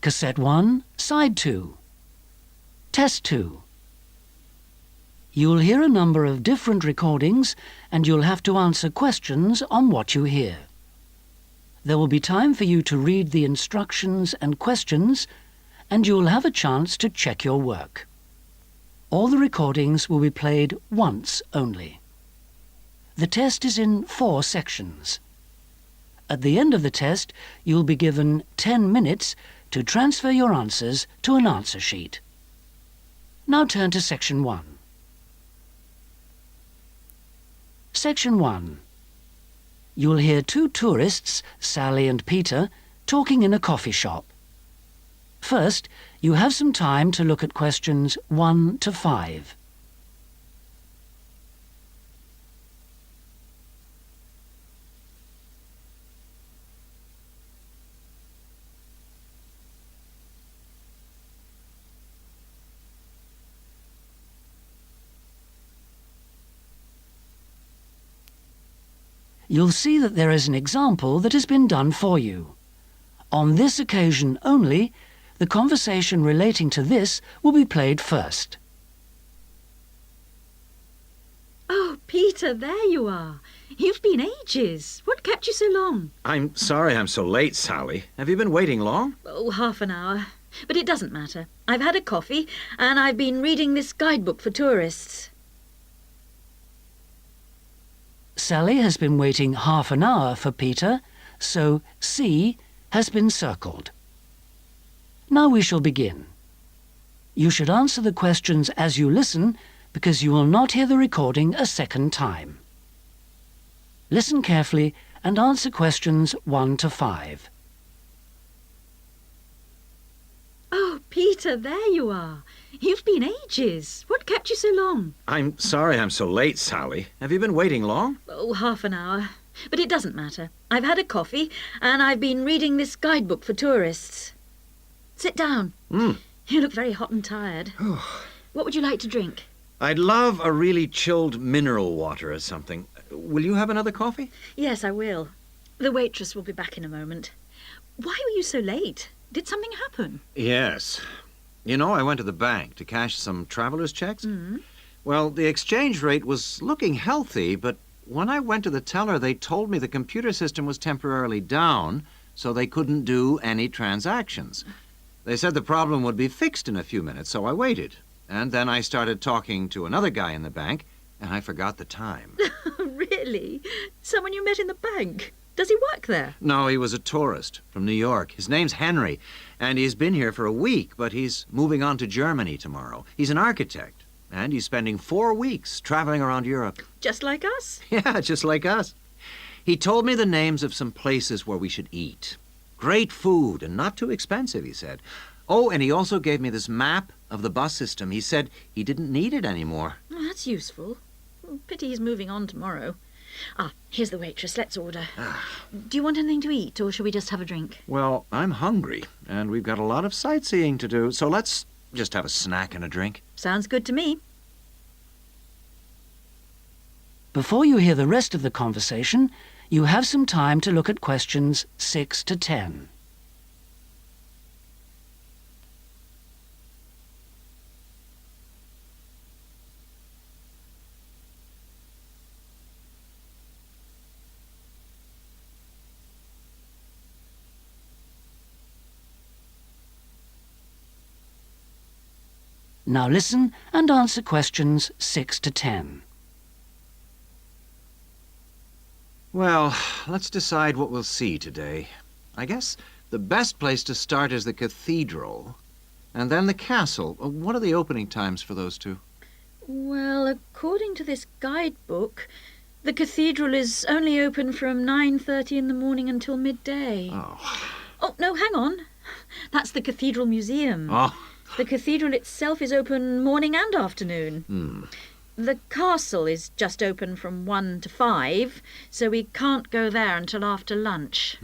Cassette 1, Side 2. Test 2. You'll hear a number of different recordings and you'll have to answer questions on what you hear. There will be time for you to read the instructions and questions, and you'll have a chance to check your work. All the recordings will be played once only. The test is in 4 sections. At the end of the test, you'll be given 10 minutes to transfer your answers to an answer sheet. Now turn to Section 1. Section 1. You'll hear 2 tourists, Sally and Peter, talking in a coffee shop. First, you have some time to look at questions 1 to 5. You'll see that there is an example that has been done for you. On this occasion only, the conversation relating to this will be played first. Oh, Peter, there you are. You've been ages. What kept you so long? I'm sorry I'm so late, Sally. Have you been waiting long? Oh, half an hour. But it doesn't matter. I've had a coffee and I've been reading this guidebook for tourists. Sally has been waiting half an hour for Peter, so C has been circled. Now we shall begin. You should answer the questions as you listen, because you will not hear the recording a second time. Listen carefully and answer questions 1 to 5. Oh, Peter, there you are. You've been ages. What kept you so long? I'm sorry I'm so late, Sally. Have you been waiting long? Oh, half an hour. But it doesn't matter. I've had a coffee and I've been reading this guidebook for tourists. Sit down. You look very hot and tired. What would you like to drink? I'd love a really chilled mineral water or something. Will you have another coffee? Yes, I will. The waitress will be back in a moment. Why were you so late? Did something happen? Yes. You know, I went to the bank to cash some traveler's checks. Well, the exchange rate was looking healthy, but when I went to the teller, they told me the computer system was temporarily down, so they couldn't do any transactions. They said the problem would be fixed in a few minutes, so I waited. And then I started talking to another guy in the bank, and I forgot the time. Really? Someone you met in the bank? Does he work there? No, he was a tourist from New York. His name's Henry, and he's been here for a week, but he's moving on to Germany tomorrow. He's an architect, and he's spending 4 weeks traveling around Europe. Just like us? Yeah, just like us. He told me the names of some places where we should eat. Great food and not too expensive, he said. Oh, and he also gave me this map of the bus system. He said he didn't need it anymore. Oh, that's useful. Pity he's moving on tomorrow. Ah, here's the waitress. Let's order. Do you want anything to eat, or shall we just have a drink? Well, I'm hungry, and we've got a lot of sightseeing to do, so let's just have a snack and a drink. Sounds good to me. Before you hear the rest of the conversation, you have some time to look at questions 6 to 10. Now listen and answer questions 6 to 10. Well, let's decide what we'll see today. I guess the best place to start is the cathedral, and then the castle. What are the opening times for those two? Well, according to this guidebook, the cathedral is only open from 9:30 in the morning until midday. Oh, no, hang on. That's the Cathedral Museum. The cathedral itself is open morning and afternoon. The castle is just open from 1 to 5, so we can't go there until after lunch.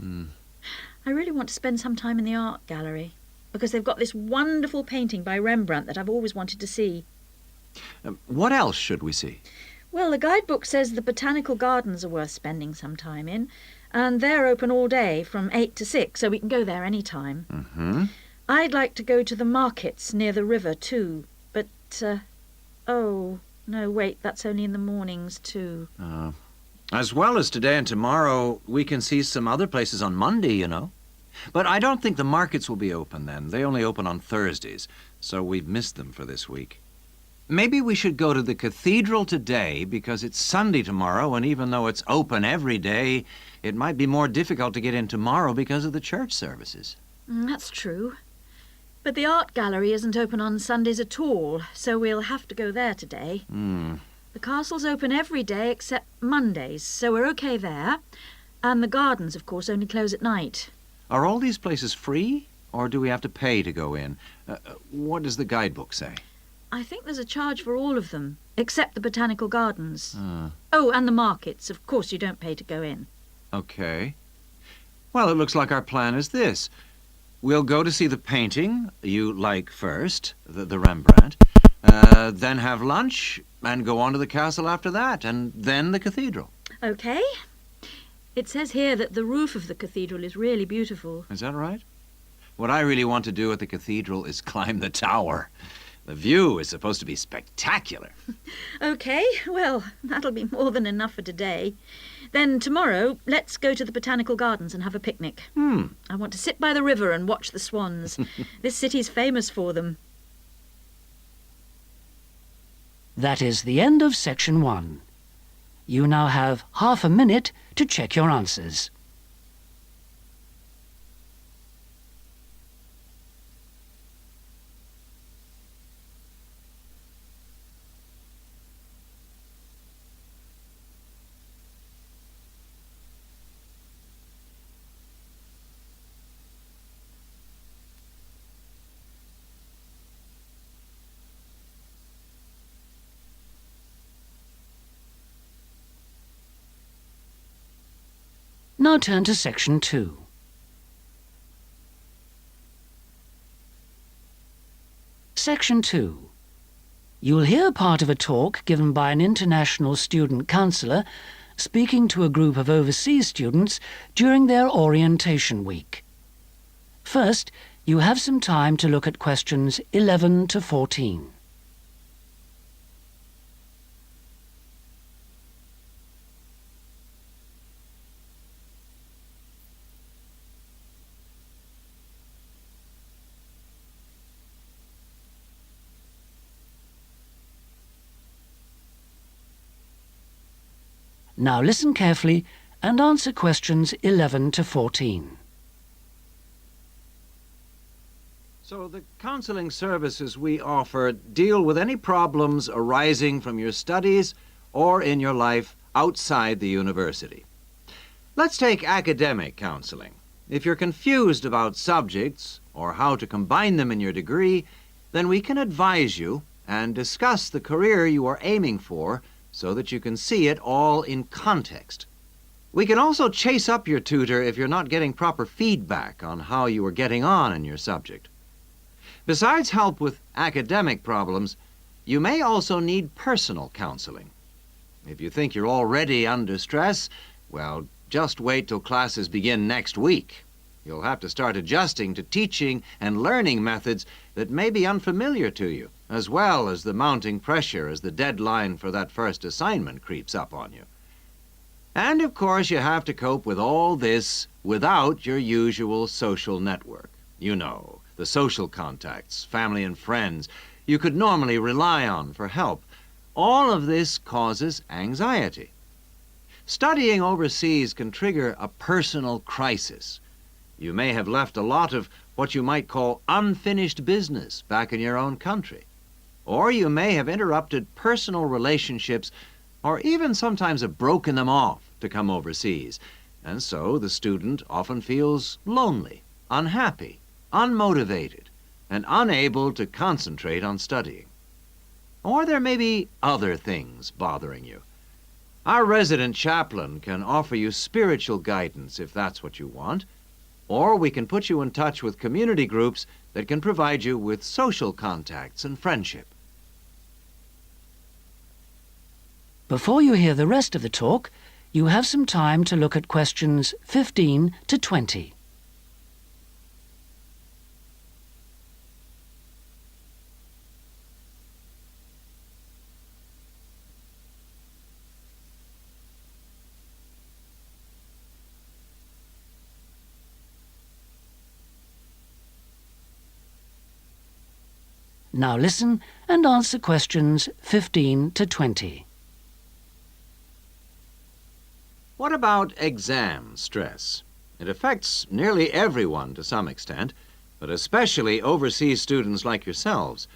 I really want to spend some time in the art gallery, because they've got this wonderful painting by Rembrandt that I've always wanted to see. What else should we see? Well, the guidebook says the botanical gardens are worth spending some time in, and they're open all day from 8 to 6, so we can go there any time. I'd like to go to the markets near the river too, but, oh, no, wait, that's only in the mornings too. As well as today and tomorrow, we can see some other places on Monday, you know. But I don't think the markets will be open then. They only open on Thursdays, so we've missed them for this week. Maybe we should go to the cathedral today because it's Sunday tomorrow, and even though it's open every day, it might be more difficult to get in tomorrow because of the church services. That's true. But the art gallery isn't open on Sundays at all, so we'll have to go there today. The castle's open every day except Mondays, so we're okay there. And the gardens, of course, only close at night. Are all these places free, or do we have to pay to go in? What does the guidebook say? I think there's a charge for all of them, except the botanical gardens. Oh, and the markets. Of course you don't pay to go in. Okay. Well, it looks like our plan is this. We'll go to see the painting you like first, the Rembrandt, then have lunch and go on to the castle after that, and then the cathedral. Okay. It says here that the roof of the cathedral is really beautiful. Is that right? What I really want to do at the cathedral is climb the tower. The view is supposed to be spectacular. Okay, well, that'll be more than enough for today. Then tomorrow, let's go to the botanical gardens and have a picnic. I want to sit by the river and watch the swans. This city's famous for them. That is the end of section 1. You now have half a minute to check your answers. Now turn to section 2. Section 2. You will hear part of a talk given by an international student counsellor speaking to a group of overseas students during their orientation week. First, you have some time to look at questions 11 to 14. Now listen carefully and answer questions 11 to 14. So the counseling services we offer deal with any problems arising from your studies or in your life outside the university. Let's take academic counseling. If you're confused about subjects or how to combine them in your degree, then we can advise you and discuss the career you are aiming for so that you can see it all in context. We can also chase up your tutor if you're not getting proper feedback on how you are getting on in your subject. Besides help with academic problems, you may also need personal counseling. If you think you're already under stress, well, just wait till classes begin next week. You'll have to start adjusting to teaching and learning methods that may be unfamiliar to you, as well as the mounting pressure as the deadline for that first assignment creeps up on you. And, of course, you have to cope with all this without your usual social network. You know, the social contacts, family and friends you could normally rely on for help. All of this causes anxiety. Studying overseas can trigger a personal crisis. You may have left a lot of what you might call unfinished business back in your own country. Or you may have interrupted personal relationships or even sometimes have broken them off to come overseas. And so the student often feels lonely, unhappy, unmotivated, and unable to concentrate on studying. Or there may be other things bothering you. Our resident chaplain can offer you spiritual guidance if that's what you want. Or we can put you in touch with community groups that can provide you with social contacts and friendship. Before you hear the rest of the talk, you have some time to look at questions 15 to 20. Now listen and answer questions 15 to 20. What about exam stress? It affects nearly everyone to some extent, but especially overseas students like yourselves.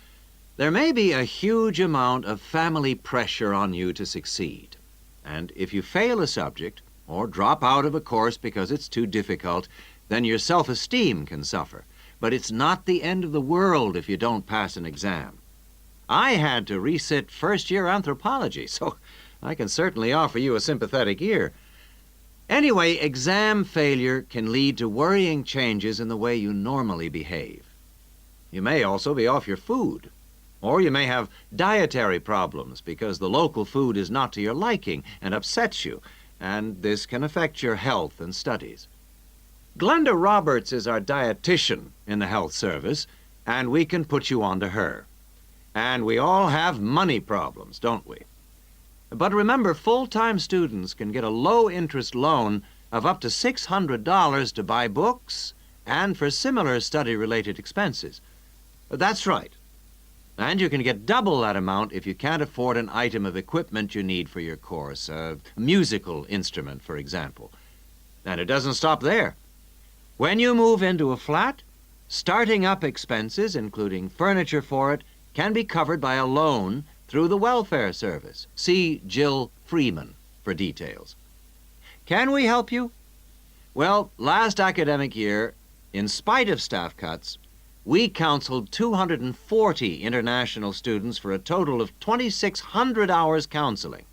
There may be a huge amount of family pressure on you to succeed. And if you fail a subject or drop out of a course because it's too difficult, then your self-esteem can suffer. But it's not the end of the world if you don't pass an exam. I had to resit first-year anthropology, so I can certainly offer you a sympathetic ear. Anyway, exam failure can lead to worrying changes in the way you normally behave. You may also be off your food, or you may have dietary problems because the local food is not to your liking and upsets you, and this can affect your health and studies. Glenda Roberts is our dietitian in the health service, and we can put you on to her. And we all have money problems, don't we? But remember, full-time students can get a low-interest loan of up to $600 to buy books and for similar study-related expenses. That's right. And you can get double that amount if you can't afford an item of equipment you need for your course, a musical instrument, for example. And it doesn't stop there. When you move into a flat, starting up expenses, including furniture for it, can be covered by a loan through the welfare service. See Jill Freeman for details. Can we help you? Well, last academic year, in spite of staff cuts, we counseled 240 international students for a total of 2,600 hours counseling.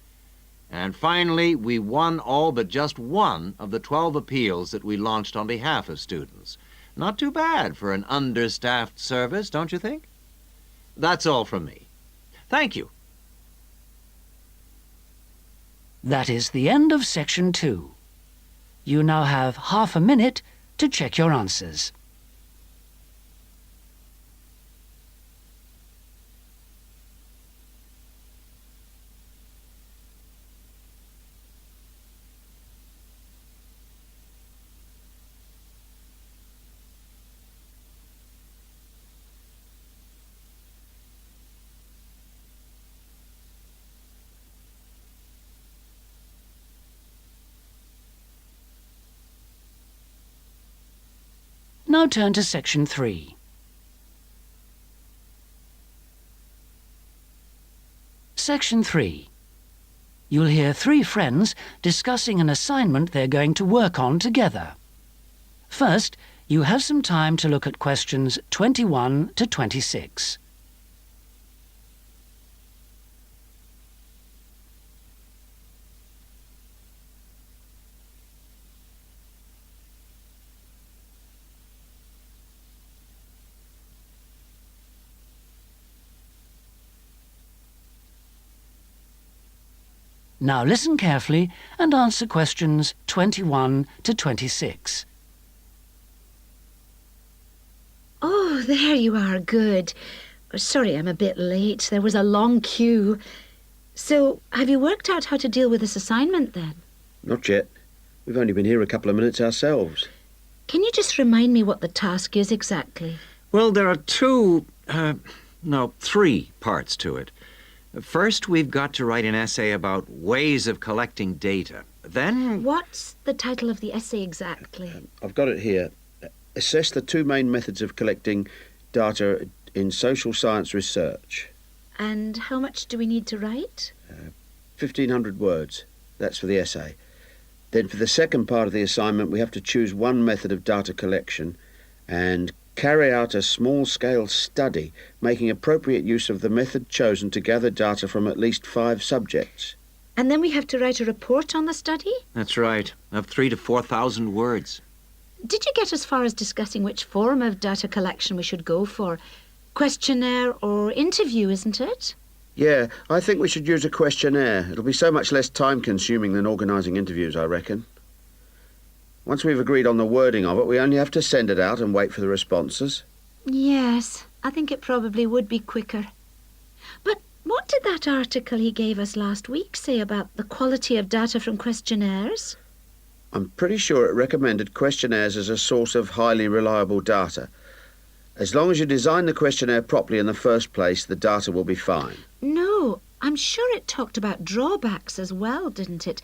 And finally, we won all but just one of the 12 appeals that we launched on behalf of students. Not too bad for an understaffed service, don't you think? That's all from me. Thank you. That is the end of section 2. You now have half a minute to check your answers. Now turn to section 3. Section 3. You'll hear 3 friends discussing an assignment they're going to work on together. First, you have some time to look at questions 21 to 26. Now listen carefully and answer questions 21 to 26. Oh, there you are. Good. Sorry I'm a bit late. There was a long queue. So, have you worked out how to deal with this assignment then? Not yet. We've only been here a couple of minutes ourselves. Can you just remind me what the task is exactly? Well, there are three parts to it. First, we've got to write an essay about ways of collecting data. Then... What's the title of the essay exactly? I've got it here. Assess the 2 main methods of collecting data in social science research. And how much do we need to write? 1,500 words. That's for the essay. Then for the second part of the assignment, we have to choose one method of data collection and carry out a small-scale study, making appropriate use of the method chosen to gather data from at least 5 subjects. And then we have to write a report on the study? That's right, of 3,000 to 4,000 words. Did you get as far as discussing which form of data collection we should go for? Questionnaire or interview, isn't it? Yeah, I think we should use a questionnaire. It'll be so much less time-consuming than organising interviews, I reckon. Once we've agreed on the wording of it, we only have to send it out and wait for the responses. Yes, I think it probably would be quicker. But what did that article he gave us last week say about the quality of data from questionnaires? I'm pretty sure it recommended questionnaires as a source of highly reliable data. As long as you design the questionnaire properly in the first place, the data will be fine. No, I'm sure it talked about drawbacks as well, didn't it?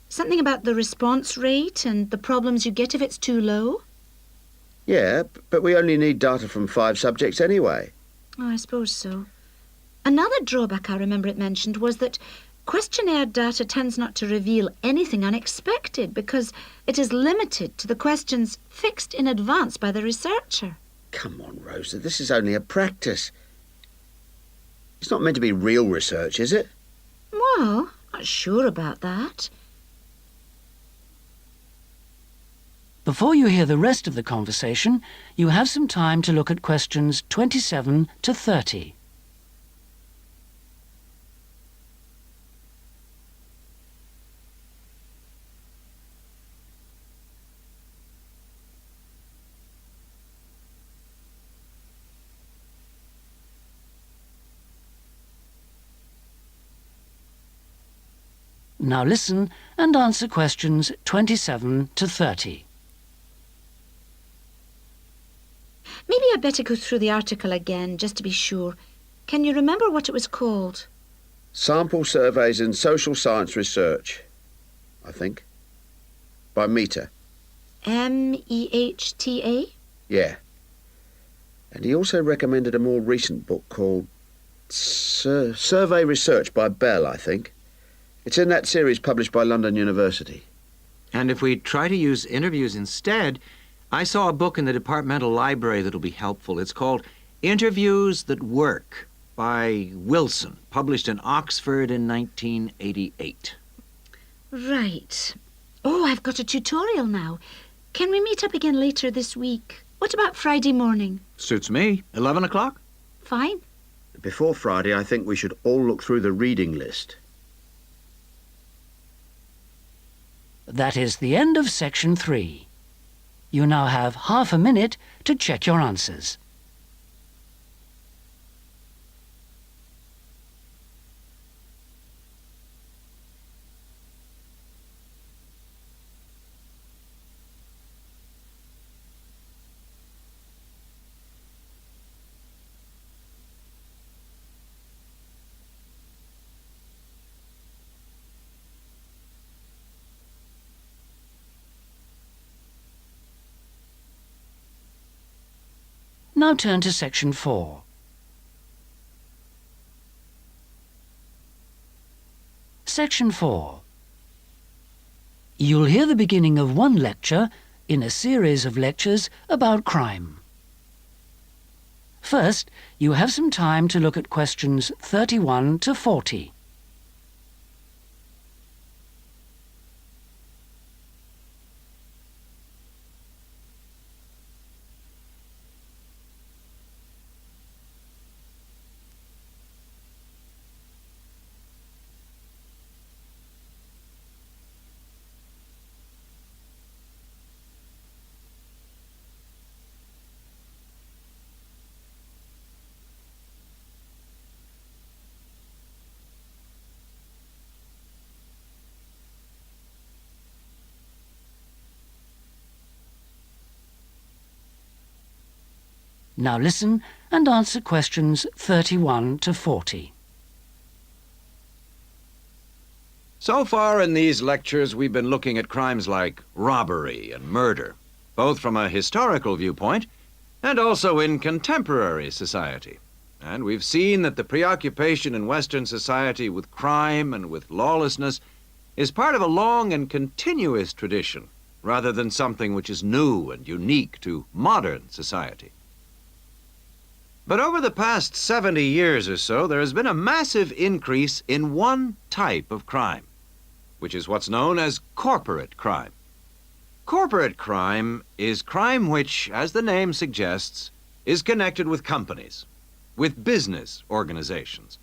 Something about the response rate and the problems you get if it's too low? Yeah, but we only need data from 5 subjects anyway. Oh, I suppose so. Another drawback I remember it mentioned was that questionnaire data tends not to reveal anything unexpected because it is limited to the questions fixed in advance by the researcher. Come on, Rosa, this is only a practice. It's not meant to be real research, is it? Well, not sure about that. Before you hear the rest of the conversation, you have some time to look at questions 27 to 30. Now listen and answer questions 27 to 30. Maybe I'd better go through the article again, just to be sure. Can you remember what it was called? Sample Surveys in Social Science Research, I think. By Mehta. Mehta? Yeah. And he also recommended a more recent book called Survey Research by Bell, I think. It's in that series published by London University. And if we try to use interviews instead, I saw a book in the departmental library that'll be helpful. It's called Interviews That Work by Wilson, published in Oxford in 1988. Right. Oh, I've got a tutorial now. Can we meet up again later this week? What about Friday morning? Suits me. 11 o'clock? Fine. Before Friday, I think we should all look through the reading list. That is the end of section 3. You now have half a minute to check your answers. Now turn to section 4. Section 4. You'll hear the beginning of one lecture in a series of lectures about crime. First, you have some time to look at questions 31 to 40. Now listen and answer questions 31 to 40. So far in these lectures, we've been looking at crimes like robbery and murder, both from a historical viewpoint and also in contemporary society. And we've seen that the preoccupation in Western society with crime and with lawlessness is part of a long and continuous tradition, rather than something which is new and unique to modern society. But over the past 70 years or so, there has been a massive increase in one type of crime, which is what's known as corporate crime. Corporate crime is crime which, as the name suggests, is connected with companies, with business organizations.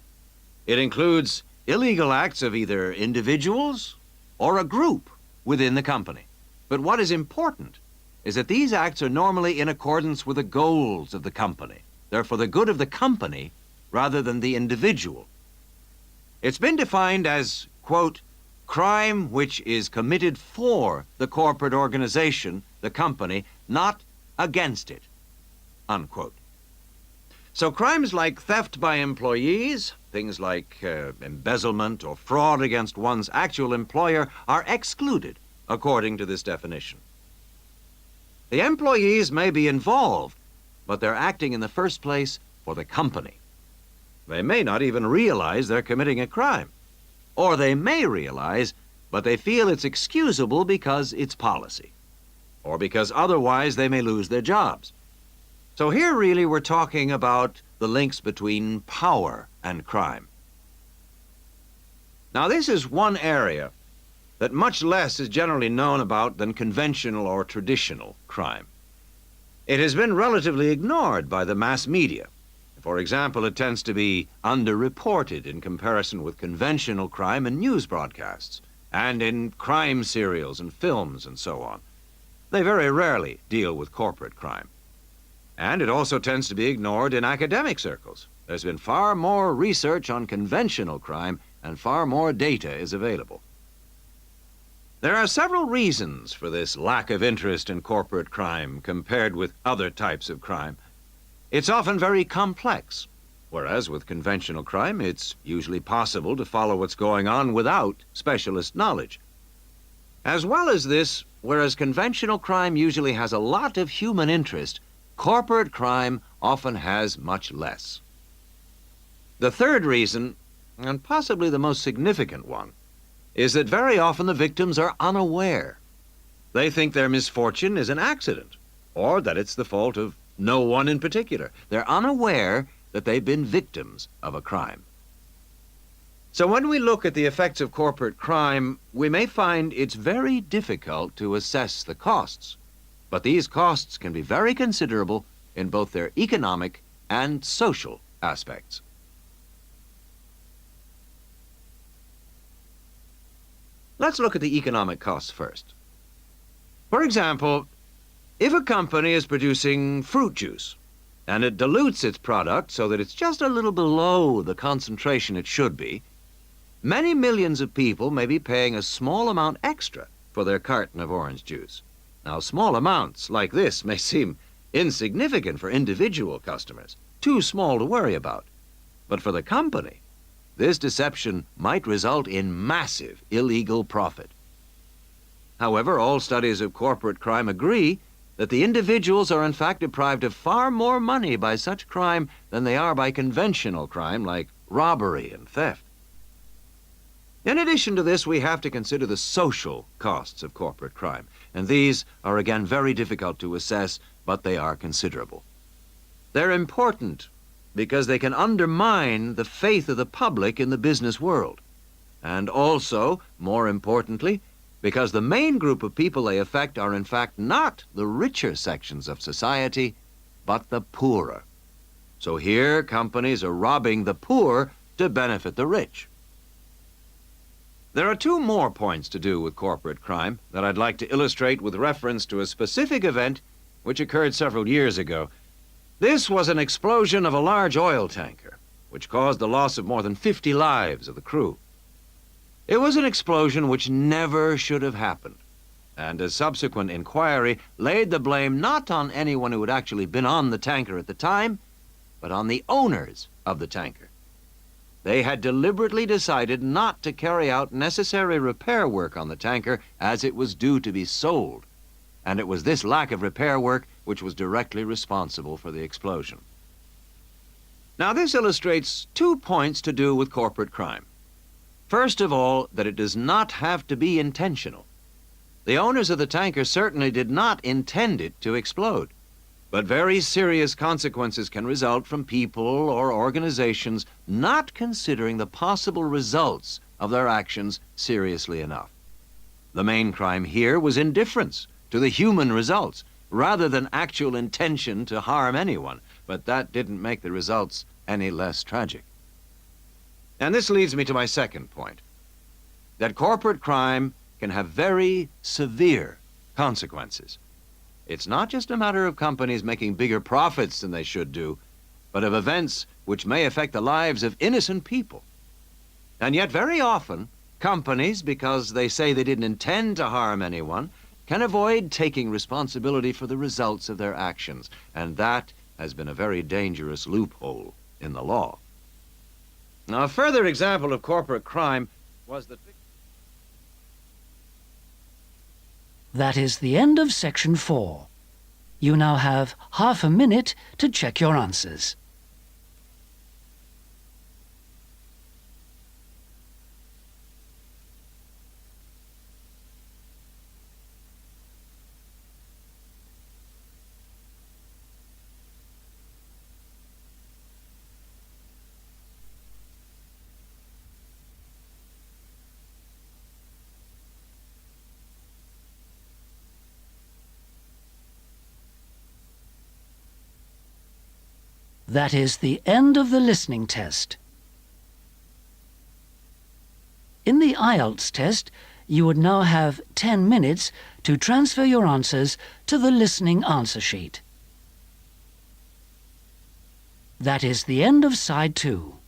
It includes illegal acts of either individuals or a group within the company. But what is important is that these acts are normally in accordance with the goals of the company. They're for the good of the company rather than the individual. It's been defined as, quote, crime which is committed for the corporate organization, the company, not against it, unquote. So crimes like theft by employees, things like embezzlement or fraud against one's actual employer are excluded according to this definition. The employees may be involved, but they're acting in the first place for the company. They may not even realize they're committing a crime. Or they may realize, but they feel it's excusable because it's policy. Or because otherwise they may lose their jobs. So here really we're talking about the links between power and crime. Now this is one area that much less is generally known about than conventional or traditional crime. It has been relatively ignored by the mass media. For example, it tends to be underreported in comparison with conventional crime in news broadcasts and in crime serials and films and so on. They very rarely deal with corporate crime. And it also tends to be ignored in academic circles. There's been far more research on conventional crime and far more data is available. There are several reasons for this lack of interest in corporate crime compared with other types of crime. It's often very complex, whereas with conventional crime, it's usually possible to follow what's going on without specialist knowledge. As well as this, whereas conventional crime usually has a lot of human interest, corporate crime often has much less. The third reason, and possibly the most significant one, is that very often the victims are unaware. They think their misfortune is an accident, or that it's the fault of no one in particular. They're unaware that they've been victims of a crime. So when we look at the effects of corporate crime, we may find it's very difficult to assess the costs. But these costs can be very considerable in both their economic and social aspects. Let's look at the economic costs first. For example, if a company is producing fruit juice and it dilutes its product so that it's just a little below the concentration it should be, many millions of people may be paying a small amount extra for their carton of orange juice. Now, small amounts like this may seem insignificant for individual customers, too small to worry about. But for the company, this deception might result in massive illegal profit. However, all studies of corporate crime agree that the individuals are in fact deprived of far more money by such crime than they are by conventional crime like robbery and theft. In addition to this, we have to consider the social costs of corporate crime, and these are again very difficult to assess, but they are considerable. They're important because they can undermine the faith of the public in the business world, and also, more importantly, because the main group of people they affect are in fact not the richer sections of society, but the poorer. So here, companies are robbing the poor to benefit the rich. There are two more points to do with corporate crime that I'd like to illustrate with reference to a specific event which occurred several years ago. This was an explosion of a large oil tanker, which caused the loss of more than 50 lives of the crew. It was an explosion which never should have happened, and a subsequent inquiry laid the blame not on anyone who had actually been on the tanker at the time, but on the owners of the tanker. They had deliberately decided not to carry out necessary repair work on the tanker as it was due to be sold, and it was this lack of repair work which was directly responsible for the explosion. Now, this illustrates 2 points to do with corporate crime. First of all, that it does not have to be intentional. The owners of the tanker certainly did not intend it to explode, but very serious consequences can result from people or organizations not considering the possible results of their actions seriously enough. The main crime here was indifference to the human results, rather than actual intention to harm anyone, but that didn't make the results any less tragic. And this leads me to my second point, that corporate crime can have very severe consequences. It's not just a matter of companies making bigger profits than they should do, but of events which may affect the lives of innocent people. And yet very often, companies, because they say they didn't intend to harm anyone, can avoid taking responsibility for the results of their actions, and that has been a very dangerous loophole in the law. Now, a further example of corporate crime was that... That is the end of section 4. You now have half a minute to check your answers. That is the end of the listening test. In the Ielts test, you would now have 10 minutes to transfer your answers to the listening answer sheet. That is the end of side 2.